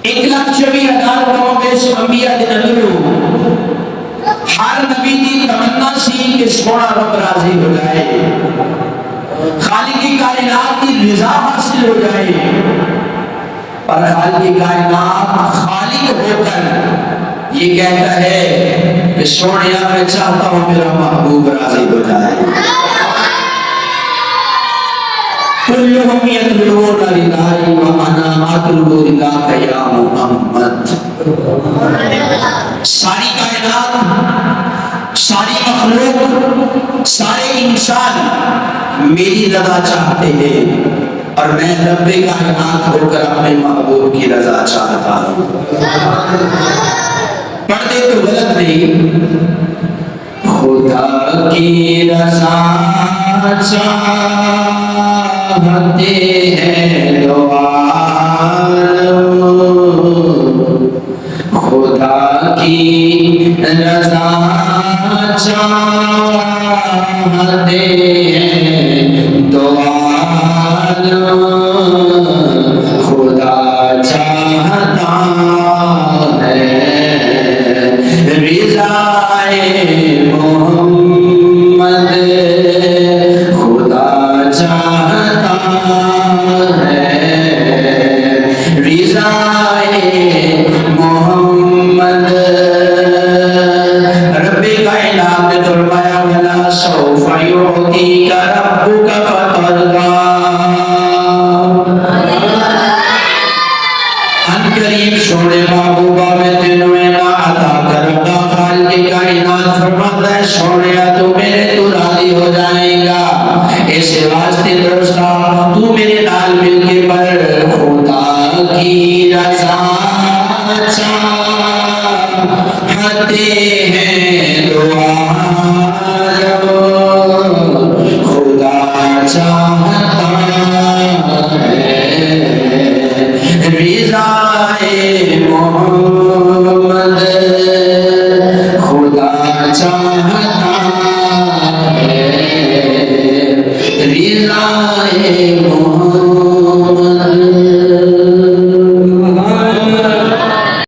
1,24,000 کم بیش انبیاء دے نبیوں ہر نبی دی تمنا سی کہ سونا رب راضی ہو جائے، خالق کی کائنات کی رضا حاصل ہو جائے، پر خالق کی کائنات خالق ہو کر یہ کہتا ہے کہ سونیا میں چاہتا ہوں میرا محبوب راضی ہو جائے۔ کلہم یطلبون رضائی وانا اطلب رضاک یا محمد۔ ساری کائنات، ساری مخلوق، سارے انسان میری رضا چاہتے ہیں اور میں رب کائنات ہو کر اپنے محبوب کی رضا چاہتا ہوں۔ پڑھتے تو غلط نہیں، خدا کی رضا چاہتے ہیں دو عالم، خدا کی رضا چاہتے ہیں دو عالم، خدا چاہتا ہے رضائے محمد، خدا چاہتا ہے رضائے محمد۔ رب کائنات نے فرمایا وَلَا سَوْفَ يُعْطِيكَ رَبُّكَ فَتَرْضَىٰ، ان قریب سونے محبوبہ میں تینوں عطا کروں گا۔ خالق کائنات فرماتا ہے سونیا تو میرے تو راضی ہو جائے گا، ایسے واسطے درستا تو میرے نال مل کے پر خدا کی رضا چاہتے ہیں دو عالم، خدا چاہتا ہے رضائے محمد، خدا چاہتا ہے رضائے